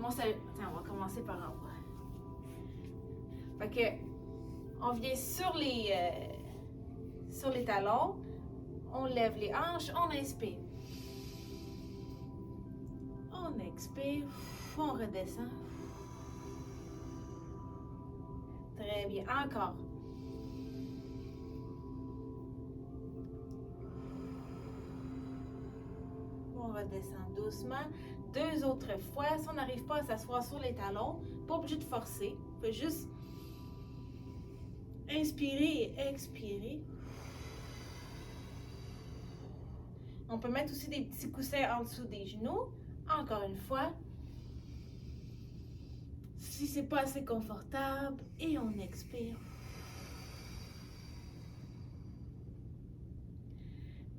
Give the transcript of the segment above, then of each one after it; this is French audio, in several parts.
Tiens, on va commencer par en bas. Fait que, on vient sur les talons, on lève les hanches, on inspire. On expire, on redescend. Très bien, encore. On redescend doucement. 2 autres fois. Si on n'arrive pas à s'asseoir sur les talons, pas obligé de forcer. On peut juste inspirer et expirer. On peut mettre aussi des petits coussins en dessous des genoux. Encore une fois. Si c'est pas assez confortable, et on expire.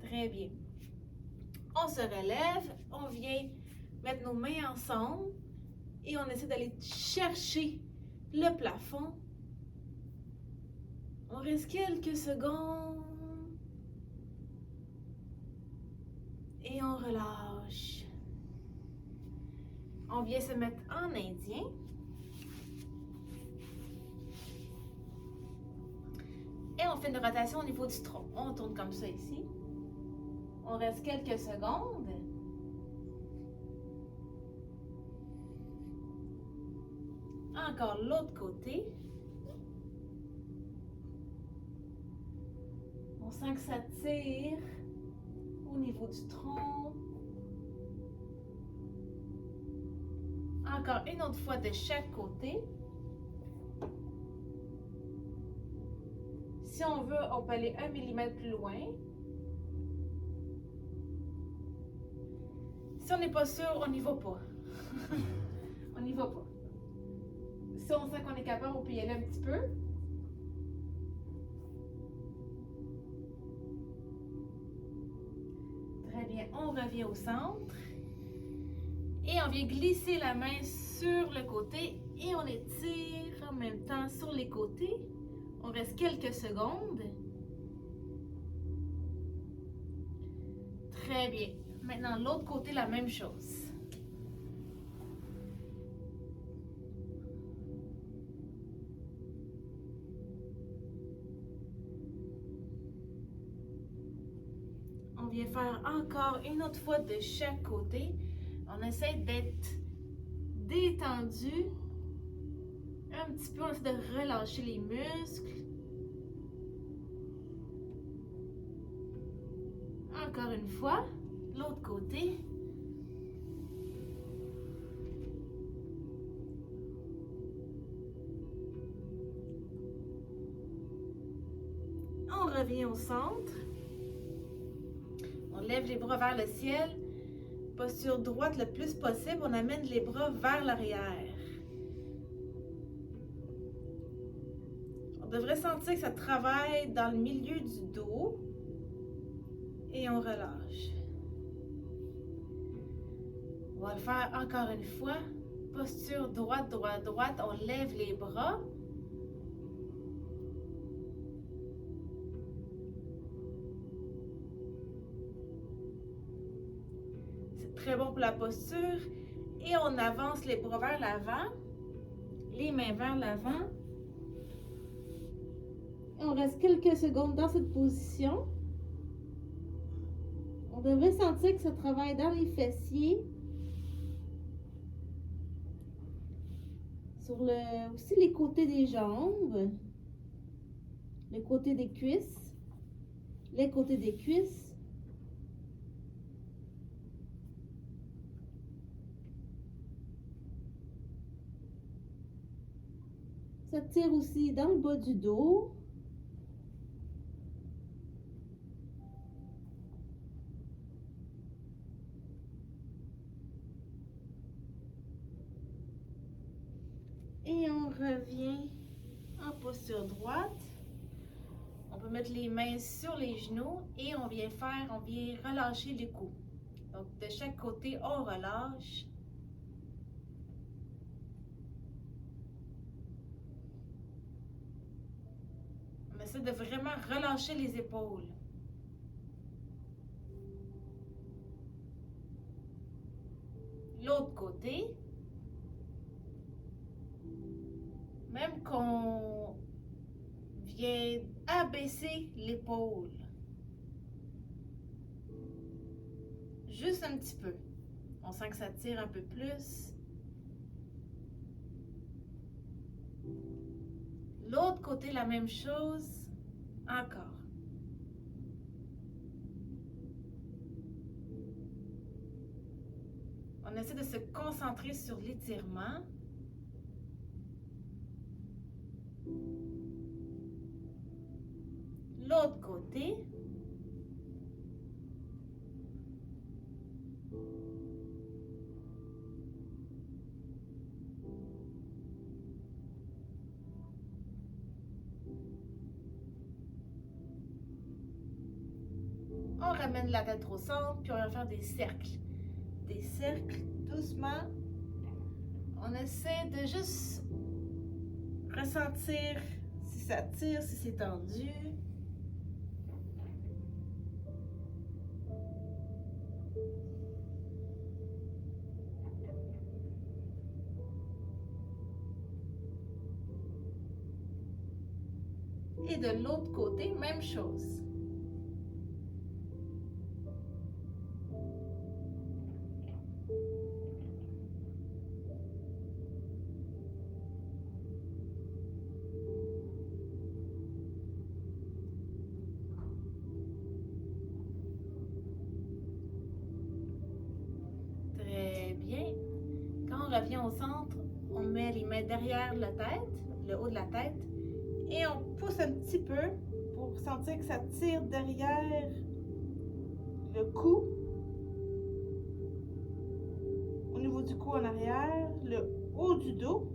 Très bien. On se relève, on vient mettre nos mains ensemble et on essaie d'aller chercher le plafond. On reste quelques secondes et on relâche. On vient se mettre en indien. Et on fait une rotation au niveau du tronc. On tourne comme ça ici. On reste quelques secondes. Encore l'autre côté. On sent que ça tire au niveau du tronc. Encore une autre fois de chaque côté. Si on veut, on peut aller 1 mm plus loin. Si on n'est pas sûr, on n'y va pas. On n'y va pas. Si on sent qu'on est capable, on peut y aller un petit peu. Très bien, on revient au centre. Et on vient glisser la main sur le côté et on étire en même temps sur les côtés. On reste quelques secondes. Très bien. Maintenant, l'autre côté, la même chose. On vient faire encore une autre fois de chaque côté. On essaie d'être détendu. Un petit peu, on essaie de relâcher les muscles. Encore une fois, l'autre côté. On revient au centre. On lève les bras vers le ciel. Posture droite le plus possible. On amène les bras vers l'arrière. On devrait sentir que ça travaille dans le milieu du dos. Et on relâche. On va le faire encore une fois. Posture droite, droite, droite. On lève les bras. C'est très bon pour la posture. Et on avance les bras vers l'avant. Les mains vers l'avant. Et on reste quelques secondes dans cette position. On devrait sentir que ça travaille dans les fessiers. Sur aussi les côtés des jambes. Le côté des cuisses. Les côtés des cuisses. Ça tire aussi dans le bas du dos. Et on revient en posture droite. On peut mettre les mains sur les genoux et on vient relâcher les coups. Donc de chaque côté, on relâche. On essaie de vraiment relâcher les épaules. L'autre côté. même qu'on vient abaisser l'épaule. Juste un petit peu. On sent que ça tire un peu plus. L'autre côté, la même chose. Encore. On essaie de se concentrer sur l'étirement. L'autre côté. On ramène la tête au centre, puis on va faire des cercles. Des cercles, doucement. On essaie de juste ressentir si ça tire, si c'est tendu. Et de l'autre côté, même chose. Très bien. Quand on revient au centre, on met les mains derrière la tête, le haut de la tête, et on pousse un petit peu pour sentir que ça tire derrière le cou. Au niveau du cou en arrière, le haut du dos.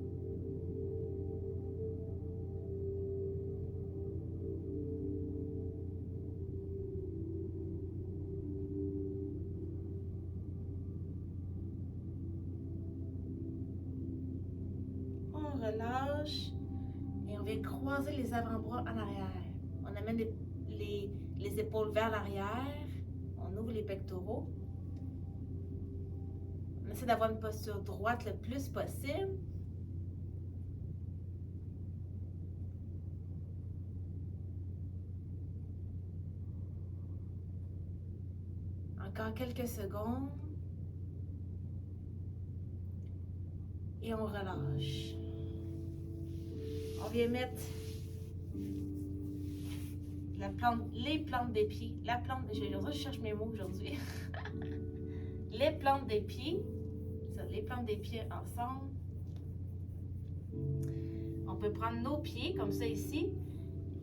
On relâche et on vient croiser les avant-bras en arrière. On amène les épaules vers l'arrière. On ouvre les pectoraux. On essaie d'avoir une posture droite le plus possible. Encore quelques secondes. Et on relâche. On vient mettre les plantes des pieds. Je cherche mes mots aujourd'hui. Les plantes des pieds. Les plantes des pieds ensemble. On peut prendre nos pieds comme ça ici.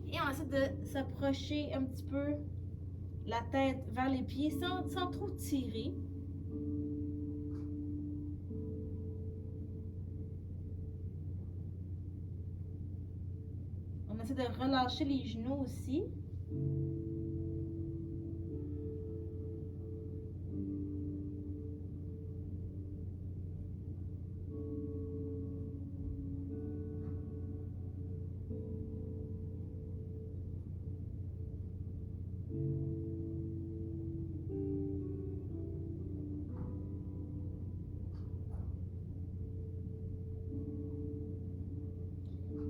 Et on essaie de s'approcher un petit peu la tête vers les pieds sans trop tirer. On essaie de relâcher les genoux aussi.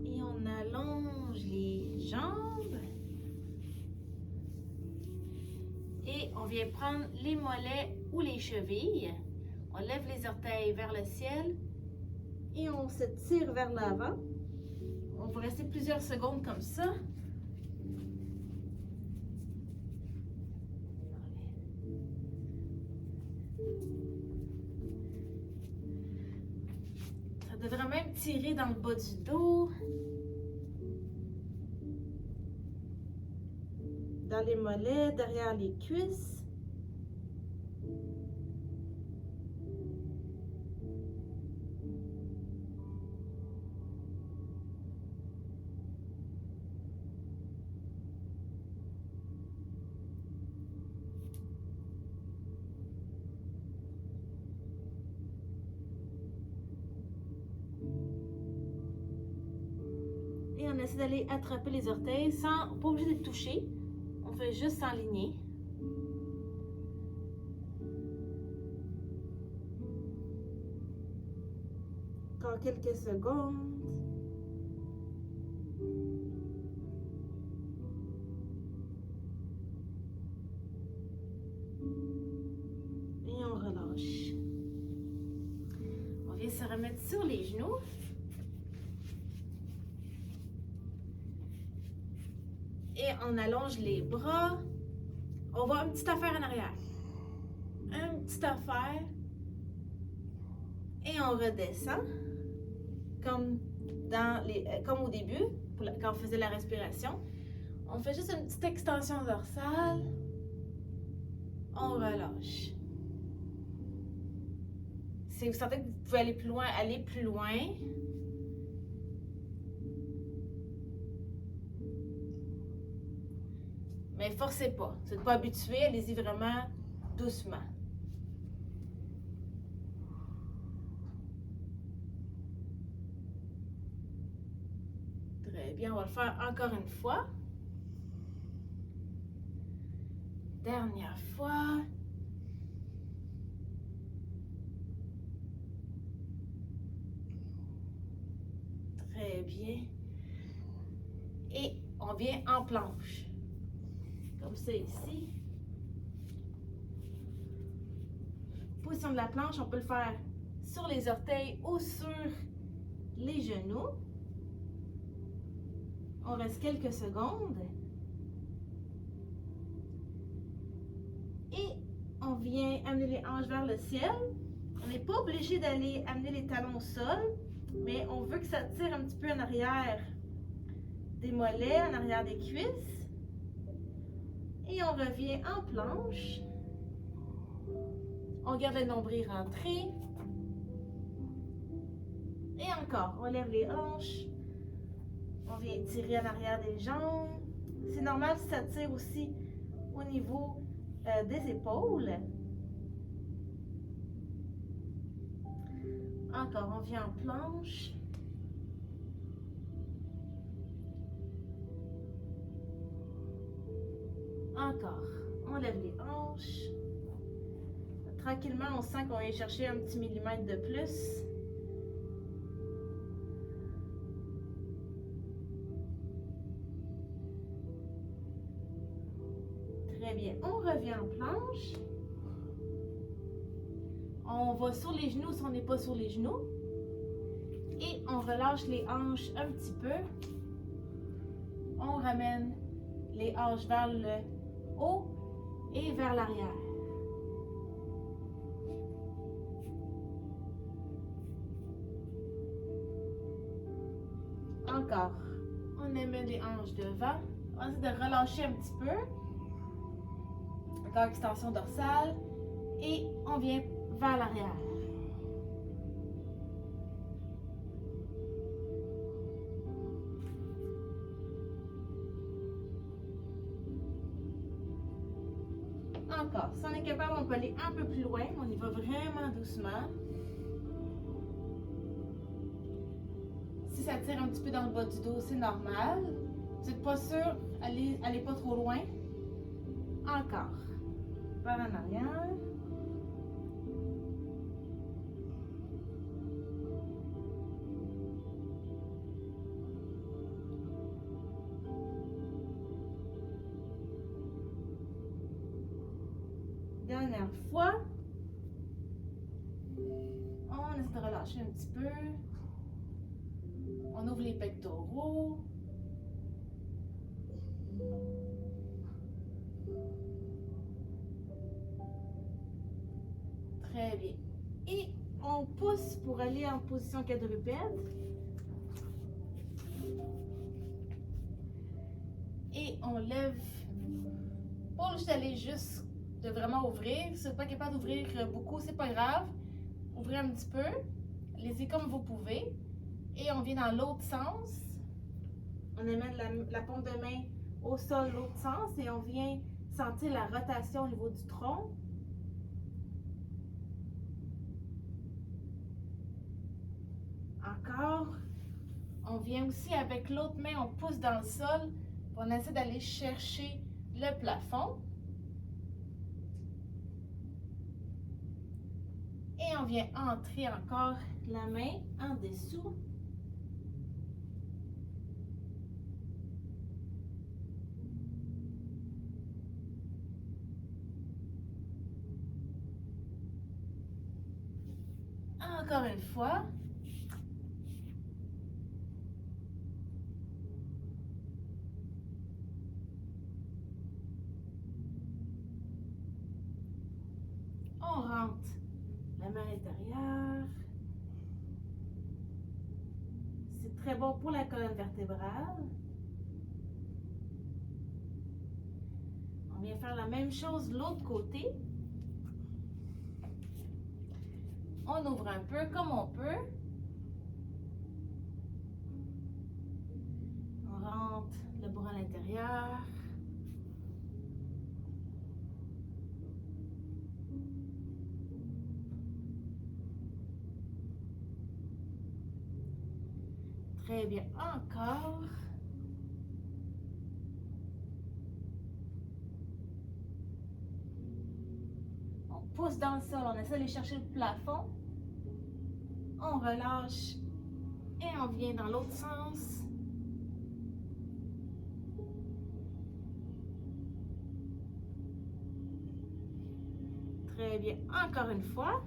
Et on allonge les jambes. Et on vient prendre les mollets ou les chevilles. On lève les orteils vers le ciel et on se tire vers l'avant. On va rester plusieurs secondes comme ça. Ça devrait même tirer dans le bas du dos, dans les mollets, derrière les cuisses. Et on essaie d'aller attraper les orteils sans, pas obligé de toucher. On fait juste s'enligner. Encore quelques secondes. remettre sur les genoux. Et on allonge les bras. On va une petite affaire en arrière. Une petite affaire. Et on redescend. Comme au début, quand on faisait la respiration. On fait juste une petite extension dorsale. On relâche. Si vous sentez que vous pouvez aller plus loin, allez plus loin. Mais forcez pas. Vous n'êtes pas habitué, allez-y vraiment doucement. Très bien, on va le faire encore une fois. Dernière fois. Très bien. Et on vient en planche. Comme ça ici. Position de la planche, on peut le faire sur les orteils ou sur les genoux. On reste quelques secondes. Et on vient amener les hanches vers le ciel. On n'est pas obligé d'aller amener les talons au sol, mais on veut que ça tire un petit peu en arrière des mollets, en arrière des cuisses. Et on revient en planche. On garde le nombril rentré. Et encore, on lève les hanches. On vient tirer en arrière des jambes. C'est normal si ça tire aussi au niveau des épaules. Encore, on vient en planche. Encore, on lève les hanches. Tranquillement, on sent qu'on vient chercher un petit millimètre de plus. Très bien, on revient en planche. On va sur les genoux si on n'est pas sur les genoux. Et on relâche les hanches un petit peu. On ramène les hanches vers le haut et vers l'arrière. Encore. On amène les hanches devant. On va essayer de relâcher un petit peu. Encore extension dorsale. Et on vient vers l'arrière. Encore. Si on est capable, on peut aller un peu plus loin. On y va vraiment doucement. Si ça tire un petit peu dans le bas du dos, c'est normal. Vous n'êtes pas sûr, allez pas trop loin. Encore. Vers en arrière. Dernière fois. On essaie de relâcher un petit peu. On ouvre les pectoraux. Très bien. Et on pousse pour aller en position quadrupède. Et on lève. Pas juste aller juste de vraiment ouvrir. Si vous n'êtes pas capable d'ouvrir beaucoup, c'est pas grave. Ouvrez un petit peu. Allez-y comme vous pouvez. Et on vient dans l'autre sens. On amène la paume de main au sol, l'autre sens. Et on vient sentir la rotation au niveau du tronc. Encore. On vient aussi avec l'autre main, on pousse dans le sol. On essaie d'aller chercher le plafond. Et on vient entrer encore la main en dessous. Encore une fois. On rentre la main à l'intérieur. C'est très bon pour la colonne vertébrale. On vient faire la même chose de l'autre côté. On ouvre un peu comme on peut. On rentre le bras à l'intérieur. Très bien, encore. On pousse dans le sol, on essaie d'aller chercher le plafond. On relâche et on vient dans l'autre sens. Très bien, encore une fois.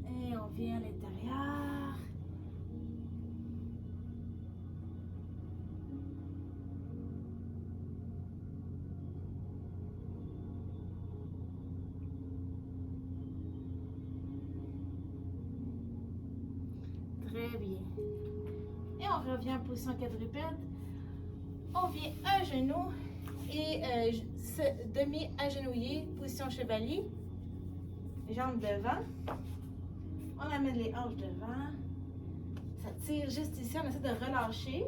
Et on vient à l'intérieur. Très bien. Et on revient en position quadrupède. On vient à genoux et demi-agenouillé, position chevalier. Jambes devant. On amène les hanches devant. Ça tire juste ici. On essaie de relâcher.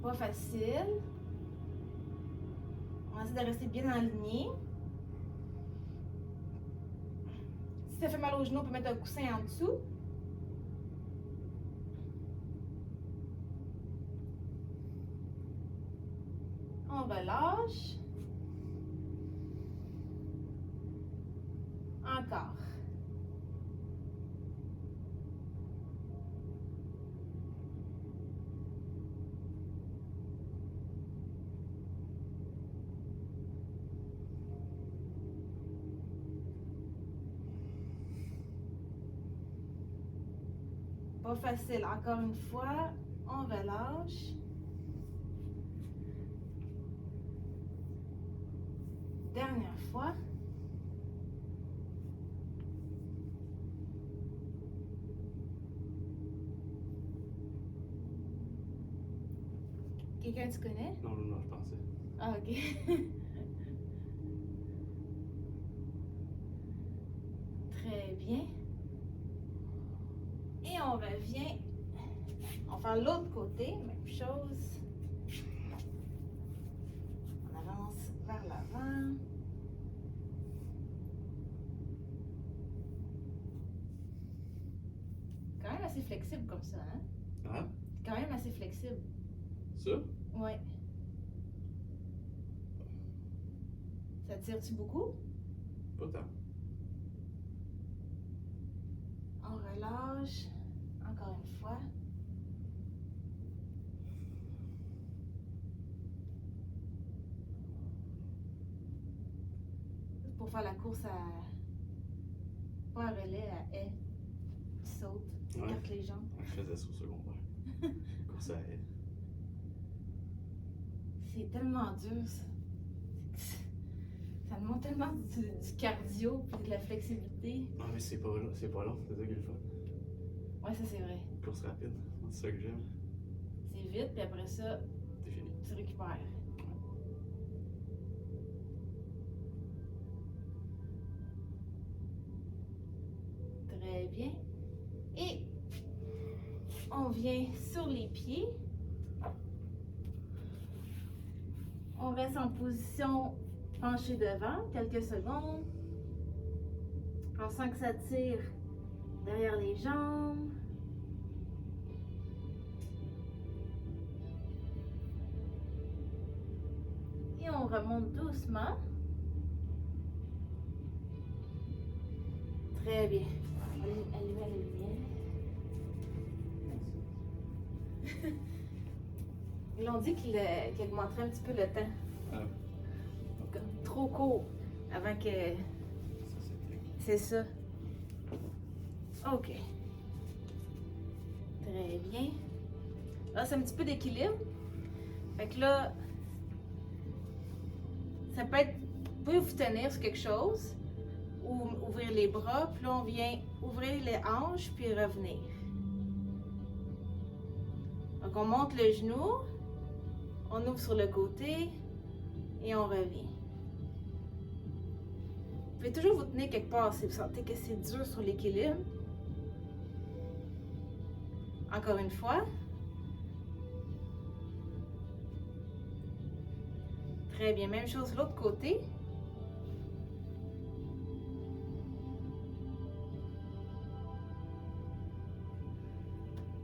Pas facile. On essaie de rester bien aligné. Si ça fait mal aux genoux, on peut mettre un coussin en dessous. On relâche. Encore. Pas facile. Encore une fois, on relâche. Dernière fois. Quelqu'un tu connais? Non, je pensais. Ah, ok. Très bien. Et on revient. On va faire l'autre côté, même chose. On avance vers l'avant. Quand même assez flexible comme ça, hein? Hein? Quand même assez flexible. Ça? Ouais. Ça tire-tu beaucoup? Pas tant. On relâche. Encore une fois. Pour faire la course à... Pas à relais, à haie. Tu sautes, tu Ouais. écartes les jambes. Je faisais ça au secondaire. Course à haie. C'est tellement dur, ça. Ça demande tellement du cardio et de la flexibilité. Non, mais c'est pas long, c'est ça qui est le fun. Ouais, ça c'est vrai. Course rapide, c'est ça que j'aime. C'est vite, puis après ça, C'est fini. tu récupères. Très bien. Et on vient sur les pieds. On reste en position penchée devant quelques secondes. On sent que ça tire derrière les jambes. Et on remonte doucement. Très bien. Allumez la lumière. Ils l'ont dit qu'il augmenterait un petit peu le temps. Ah. Donc, trop court avant que. Ça, c'est clic. C'est ça. OK. Très bien. Là, c'est un petit peu d'équilibre. Fait que là, ça peut être. Vous pouvez vous tenir sur quelque chose ou ouvrir les bras, puis là, on vient ouvrir les hanches puis revenir. Donc, on monte le genou, on ouvre sur le côté et on revient. Vous pouvez toujours vous tenir quelque part si vous sentez que c'est dur sur l'équilibre. Encore une fois. Très bien. Même chose de l'autre côté.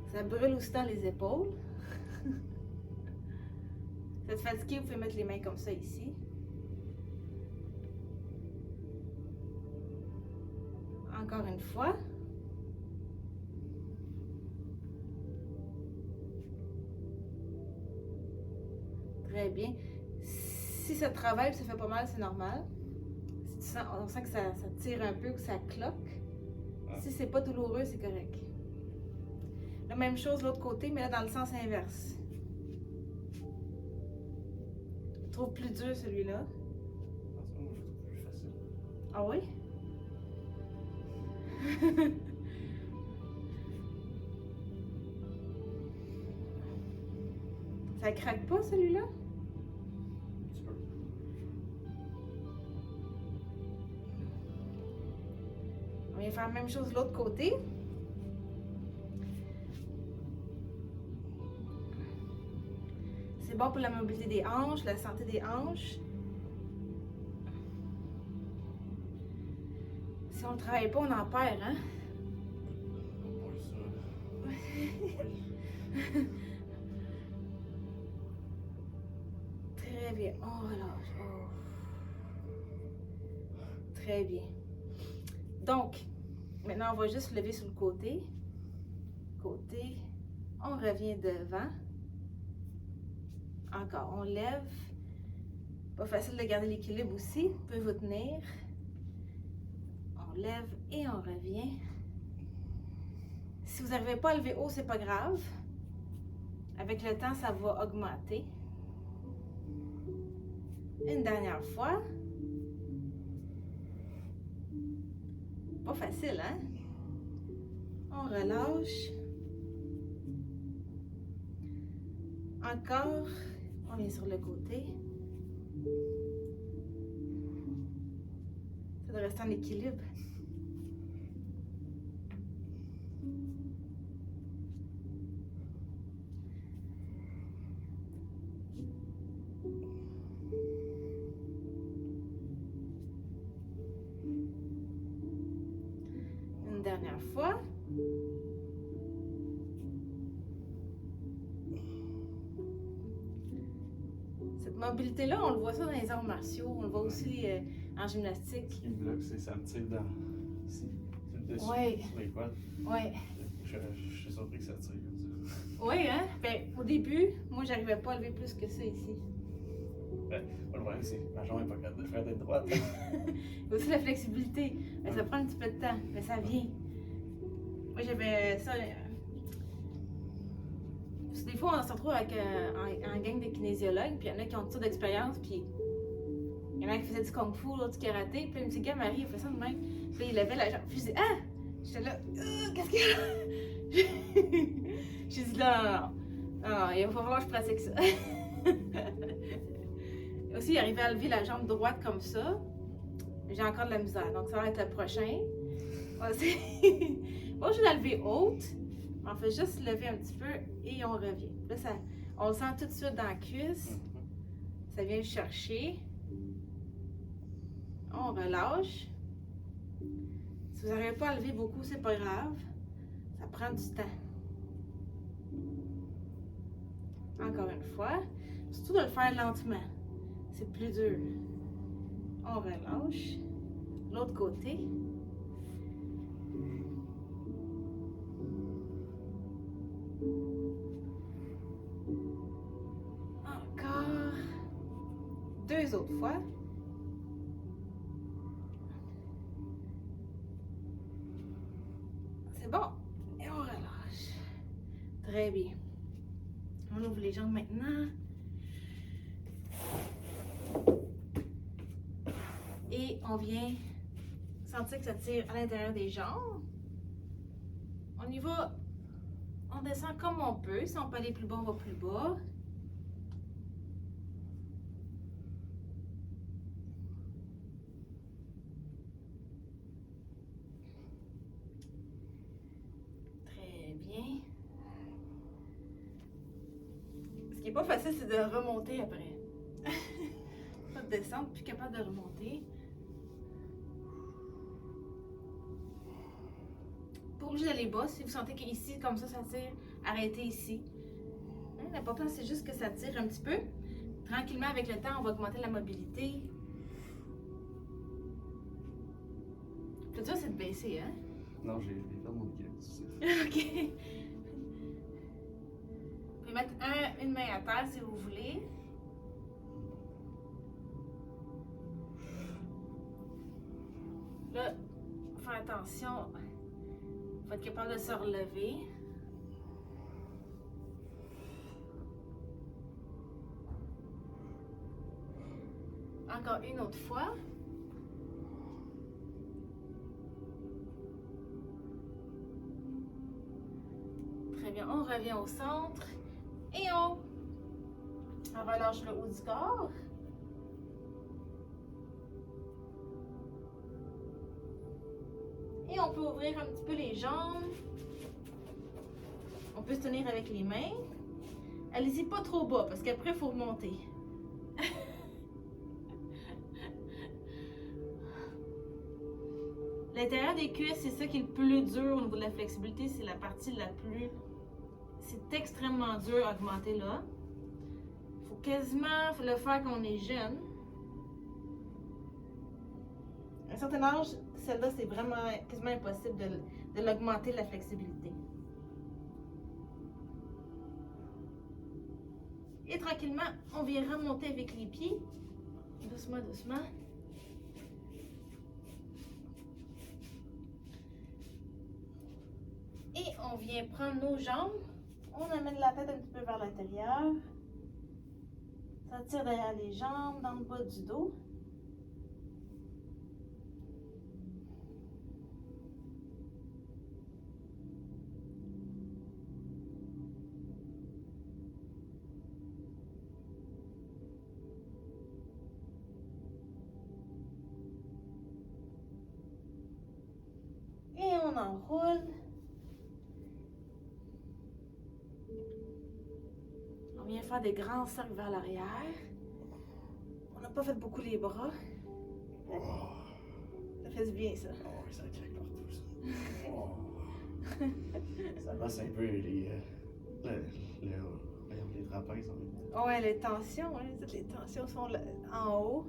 Ça brûle aussi dans les épaules. Vous êtes fatigué, vous pouvez mettre les mains comme ça ici. Encore une fois. Très bien. Si ça travaille, ça fait pas mal, c'est normal. Si tu sens, on sent que ça tire un peu ou que ça cloque. Si c'est pas douloureux, c'est correct. La même chose de l'autre côté, mais là dans le sens inverse. Je trouve plus dur celui-là. Moi, je trouve plus facile. Ah oui? Ça craque pas celui-là? Un petit peu. On vient faire la même chose de l'autre côté. C'est bon pour la mobilité des hanches, la santé des hanches. Si on ne travaille pas, on en perd, hein? Ouais, ça. Oui. Très bien. On relâche. Oh. Très bien. Donc, maintenant, on va juste lever sur le côté. Côté. On revient devant. Encore, on lève. Pas facile de garder l'équilibre aussi. Vous pouvez vous tenir. On lève et on revient. Si vous n'arrivez pas à lever haut, c'est pas grave. Avec le temps, ça va augmenter. Une dernière fois. Pas facile, hein? On relâche. Encore. On vient sur le côté. Ça doit rester en équilibre. Une dernière fois. Cette mobilité-là, on le voit ça dans les arts martiaux, on le voit aussi en gymnastique. Ce qui me bloque, c'est que ça me tire dans. Ici. C'est le dessus. Ouais. Sur les quads. Ouais. Je suis surpris que ça tire comme ça. Oui, hein? Ben, au début, moi, j'arrivais pas à lever plus que ça ici. Ben, le problème, c'est que ma jambe n'est pas capable de faire d'être droite. Il y a aussi la flexibilité. Ben, ça prend un petit peu de temps, mais ça vient. Moi, j'avais ça. Parce que des fois, on se retrouve avec un gang de kinésiologues, puis il y en a qui ont toutes sortes d'expérience, puis il y en a qui faisaient du kung fu, l'autre du karaté, puis là, il me dit, gars, Marie, il fait ça de même. Puis là, il levait la jambe. Puis je dis, ah! J'étais là, qu'est-ce qu'il y a? J'ai dit, non, il va falloir que je pratique ça. Aussi, il arrivait à lever la jambe droite comme ça. J'ai encore de la misère, donc ça va être le prochain. Bon, je vais la lever haute. On fait juste lever un petit peu et on revient. Là, ça, on le sent tout de suite dans la cuisse. Ça vient chercher. On relâche. Si vous n'arrivez pas à lever beaucoup, c'est pas grave. Ça prend du temps. Encore une fois. Surtout de le faire lentement. C'est plus dur. On relâche. L'autre côté. 2 autres fois. C'est bon. Et on relâche. Très bien. On ouvre les jambes maintenant. Et on vient sentir que ça tire à l'intérieur des jambes. On y va, on descend comme on peut. Si on peut aller plus bas, on va plus bas. Très bien. Ce qui n'est pas facile, c'est de remonter après. Pas de descendre, plus capable de remonter. Pas obligé d'aller bas. Si vous sentez qu'ici, comme ça tire, arrêtez ici. L'important, c'est juste que ça tire un petit peu. Tranquillement, avec le temps, on va augmenter la mobilité. Le plus dur, c'est de baisser, hein? Non, j'ai fait mon équilibre. OK. Vous pouvez mettre une main à terre si vous voulez. Là, faire attention. Vous êtes capable de se relever. Encore une autre fois. Très bien, on revient au centre et on relâche le haut du corps. Et on peut ouvrir un petit peu les jambes. On peut se tenir avec les mains. Allez-y pas trop bas parce qu'après il faut remonter. L'intérieur des cuisses, c'est ça qui est le plus dur au niveau de la flexibilité. C'est la partie la plus... C'est extrêmement dur à augmenter là. Il faut quasiment le faire quand on est jeune. À un certain âge, celle-là, c'est vraiment quasiment impossible de l'augmenter, la flexibilité. Et tranquillement, on vient remonter avec les pieds. Doucement, doucement. Et on vient prendre nos jambes. On amène la tête un petit peu vers l'intérieur. Ça tire derrière les jambes, dans le bas du dos. Et on enroule. On vient faire des grands cercles vers l'arrière. On n'a pas fait beaucoup les bras. Ça fait du bien, ça. Oh, oui, ça craque partout, ça. Oh. Ça masse un peu les trapèzes en même temps. Ouais, les tensions, hein, toutes les tensions sont là, en haut.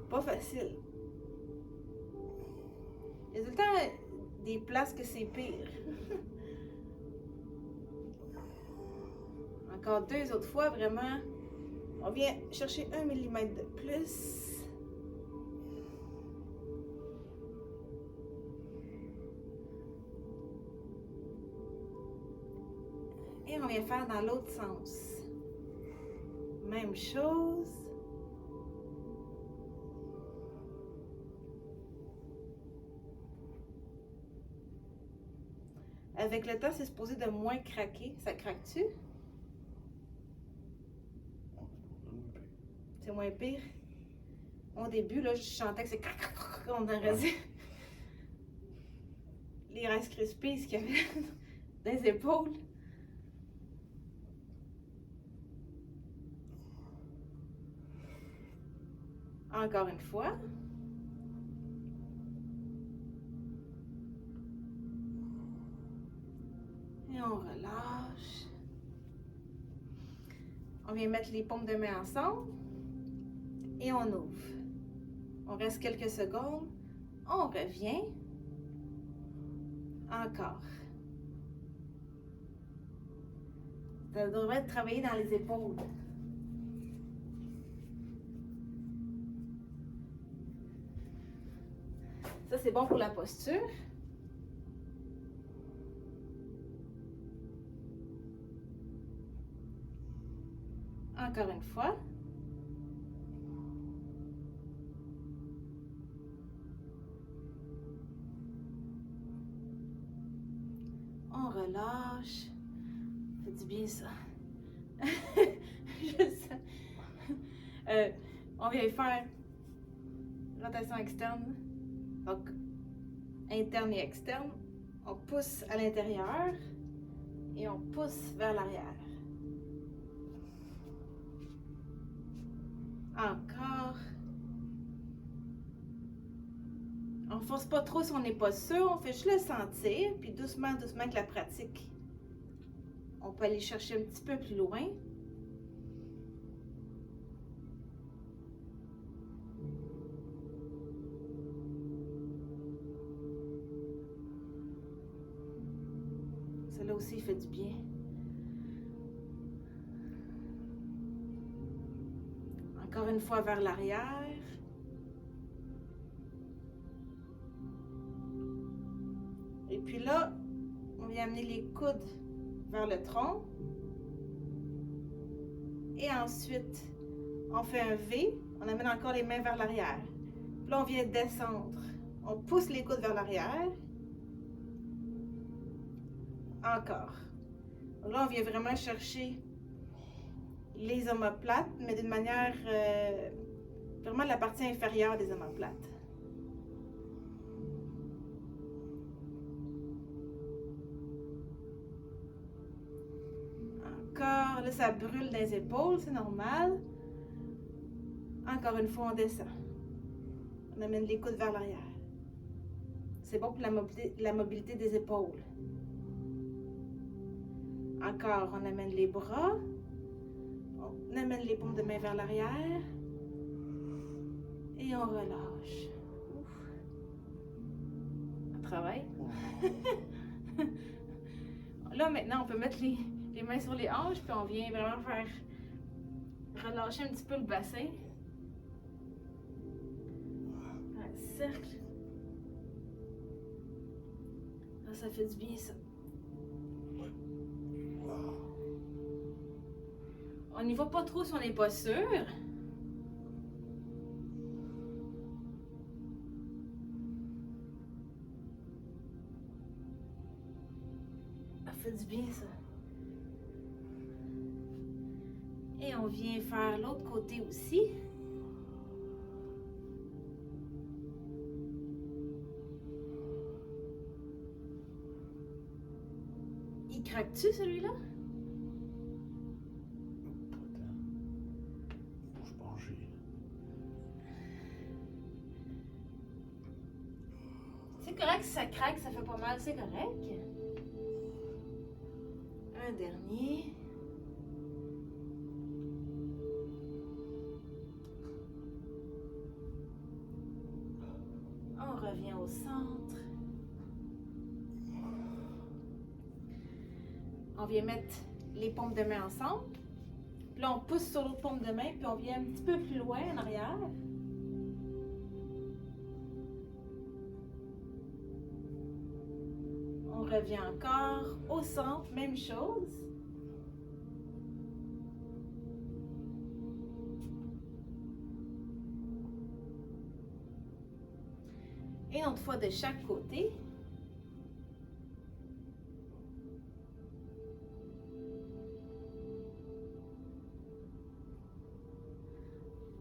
Pas facile. Il y a tout le temps des places que c'est pire. Encore 2 autres fois, vraiment. On vient chercher 1 millimètre de plus. Et on vient faire dans l'autre sens. Même chose. Avec le temps, c'est supposé de moins craquer. Ça craque-tu? C'est moins pire. Au début, là, je chantais que c'est crac, crac, crac, on aurait dit les Rice Krispies qu'il y avait dans les épaules. Encore une fois. Et on relâche. On vient mettre les paumes de main ensemble. Et on ouvre. On reste quelques secondes. On revient. Encore. Ça devrait être travaillé dans les épaules. c'est bon pour la posture. Encore une fois. On relâche. Ça fait du bien ça. Je sens. On vient faire rotation externe. Donc, interne et externe. On pousse à l'intérieur et on pousse vers l'arrière. Encore. On ne force pas trop si on n'est pas sûr, on fait juste le sentir, puis doucement, doucement avec la pratique, on peut aller chercher un petit peu plus loin. Cela aussi fait du bien. Encore une fois vers l'arrière. Et puis là, on vient amener les coudes vers le tronc. Et ensuite, on fait un V. On amène encore les mains vers l'arrière. Puis là, on vient descendre. On pousse les coudes vers l'arrière. Encore. Donc là, on vient vraiment chercher les omoplates, mais d'une manière vraiment la partie inférieure des omoplates. Encore, là ça brûle dans les épaules, c'est normal. Encore une fois, on descend. On amène les coudes vers l'arrière. C'est bon pour la mobilité des épaules. Encore, on amène les bras. On amène les paumes de main vers l'arrière. Et on relâche. Ouf. On travaille. Là, maintenant, on peut mettre les mains sur les hanches, puis on vient vraiment faire relâcher un petit peu le bassin. Un cercle. Là, ça fait du bien, ça. On n'y va pas trop si on n'est pas sûr. Ça fait du bien, ça. Et on vient faire l'autre côté aussi. Il craque-tu, celui-là? Bouge penchée. C'est correct si ça craque, ça fait pas mal, c'est correct. Un dernier. On revient au centre. On vient mettre les paumes de main ensemble. Puis là, on pousse sur l'autre paume de main, puis on vient un petit peu plus loin en arrière. On revient encore au centre, même chose. Et une autre fois de chaque côté.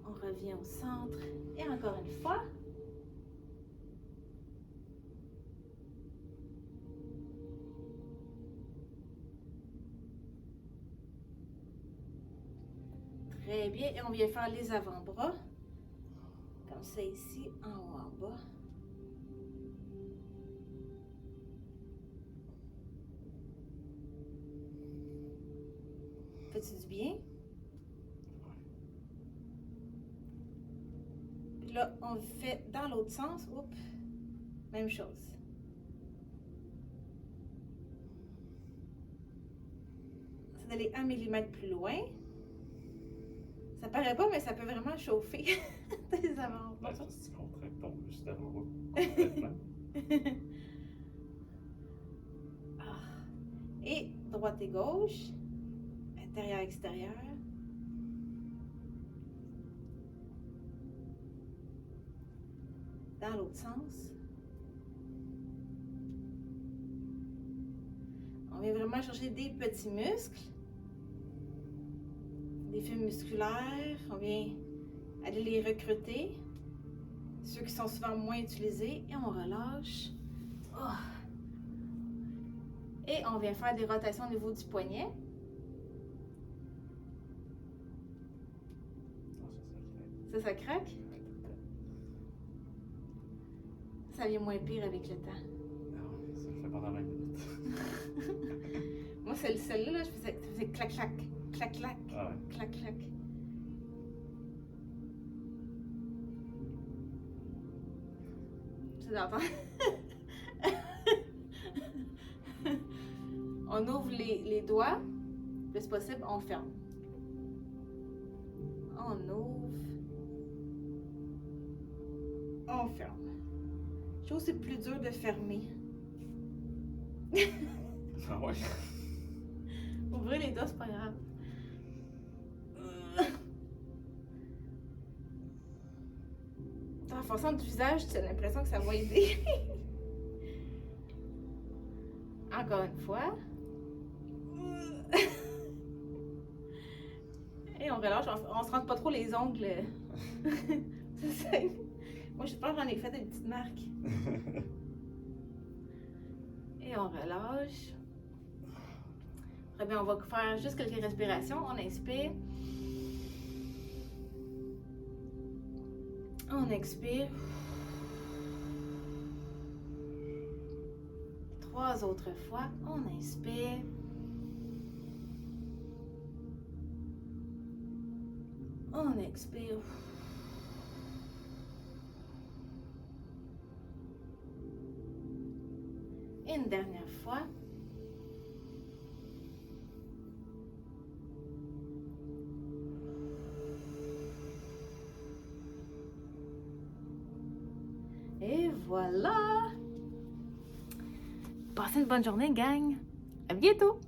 On revient au centre. Et encore une fois. Très bien. Et on vient faire les avant-bras. Comme ça ici, en haut, en bas. Fais-tu du bien? Puis là, on le fait dans l'autre sens. Oups. Même chose. C'est d'aller 1 millimètre plus loin. Ça paraît pas, mais ça peut vraiment chauffer. tes avant-bras. Ben, c'est parce que tu contractes ton muscle d'avant-bras complètement. Et droite et gauche, intérieur, extérieur. Dans l'autre sens. On vient vraiment chercher des petits muscles, des fibres musculaires. On vient aller les recruter, ceux qui sont souvent moins utilisés, et on relâche. Oh. Et on vient faire des rotations au niveau du poignet. Ça craque. Ça vient moins pire avec le temps. Non, ça le fait pendant 20 minutes. Moi, celle-là, là, ça faisait clac-clac, clac-clac, Ah ouais. clac-clac. Tu l'entends? On ouvre les doigts, le plus possible, on ferme. On ouvre. On ferme. Je trouve que c'est plus dur de fermer. Ah ouais? Ouvrir les doigts, c'est pas grave. En forçant du visage, tu as l'impression que ça va aider. Encore une fois. Et on relâche, on se rentre pas trop les ongles. Moi, je pense que j'en ai fait des petites marques. Et on relâche. Très bien, on va faire juste quelques respirations. On inspire. On expire. 3 autres fois. On inspire. On expire. Et une dernière fois. Et voilà! Passez une bonne journée, gang! À bientôt!